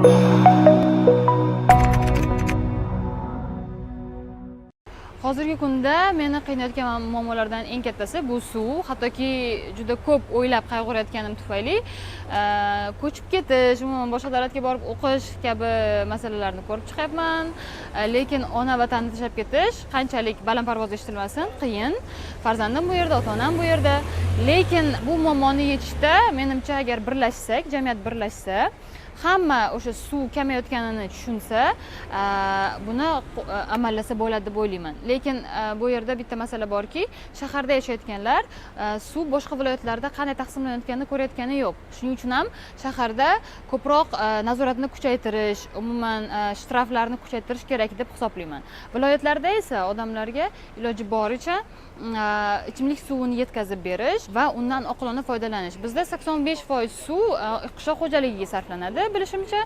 Hozirgi kunda meni qiynayotgan muammolardan eng kattasi bu suv. Hattoki juda ko'p o'ylab qayg'urayotganim tufayli ko'chib ketish, umuman boshqa davlatga borib o'qish kabi masalalarni ko'rib chiqyapman. Lekin ona vatanni tashlab ketish qanchalik balandparvoz eshitilmasin, qiyin. Farzandim bu yerda, ota-onam bu yerda. Lekin bu muammoni yechishda menimcha agar birlashsak, jamiyat birlashsa, hamma o'sha suv kamayotganini tushunsa, buni amallasa bo'ladi deb o'ylayman. Lekin bu yerda bitta masala borki, shaharda yashayotganlar suv boshqa viloyatlarda qanday taqsimlanayotganini ko'rayotgani yo'q. Shuning uchun ham shaharda ko'proq nazoratni kuchaytirish, umuman shtraflarni kuchaytirish kerak deb hisoblayman. Viloyatlarda esa odamlarga iloji boricha ichimlik suvini yetkazib berish va undan oqilona foydalanish. Bizda 85% suv qishloq xo'jaligiga sarflanadi. Bilishimcha,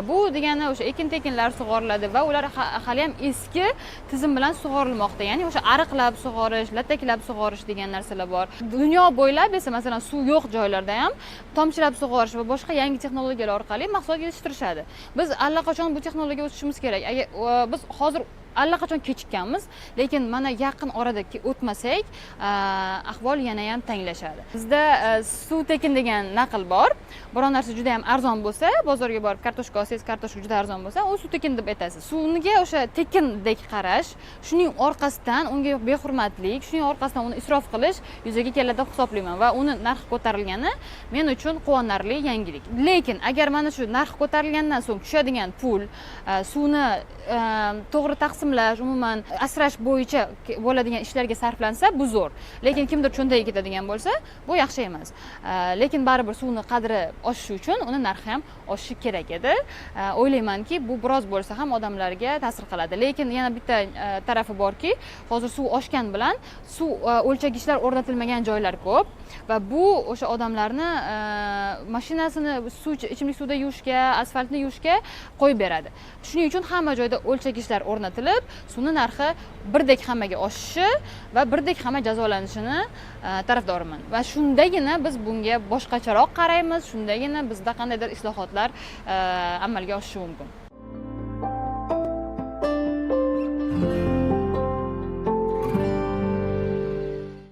bu degani o'sha ekin-tekinlar sug'oriladi va ular hali ham eski tizim bilan sug'orilmoqda. Ya'ni o'sha ariqlab sug'orish, lataklab sug'orish degan narsalar bor. Dunyo bo'ylab esa masalan suv yo'q joylarda ham tomchilab sug'orish va boshqa yangi texnologiyalar orqali mahsulot yetishtirishadi. Biz allaqachon bu texnologiyaga o'tishimiz kerak. Agar biz hozir allaqachon kechikkanmiz, lekin mana yaqin orada o'tmasak, ahvol yana ham tanglashadi. Bizda suv tekin degan naql bor. Biror narsa juda ham arzon bo'lsa, bozorga borib kartoshka olsangiz, kartoshka juda arzon bo'lsa, u suv tekin deb aytasiz. Suvga o'sha tekindek qarash, shuning orqasidan unga behurmatlik, shuning orqasidan uni isrof qilish yuzaga keladi deb hisoblayman va uni narxi ko'tarilgani men uchun quvonarli yangilik. Lekin agar mana shu narxi ko'tarilgandan so'ng tushadigan pul, suvni to'g'ri taqsimlash, umuman asrash bo'yicha bo'ladigan ishlarga sarflansa, bu zo'r. Lekin kimdir cho'ntagiga ketadigan bo'lsa, bu yaxshi emas. Lekin baribir suvni qadri oshishi uchun uni narxi ham oshishi kerak edi. O'ylaymanki, bu biroz bo'lsa ham odamlarga ta'sir qiladi. Lekin yana bitta tarafi borki, hozir suv oshgan bilan suv o'lchagichlar o'rnatilmagan joylar ko'p va bu o'sha odamlarni mashinasini ichimlik suvda yuvishga, asfaltni yuvishga qo'yib beradi. Shuning uchun hamma joyda o'lchagichlar o'rnatilib, suvni narxi birdek hammaga oshishi va birdek hamma jazolanishini tarafdoriman. Va shundagina biz bunga boshqacharoq qaraymiz, shundagina bizda qandaydir islohotlar amalga oshishi mumkin.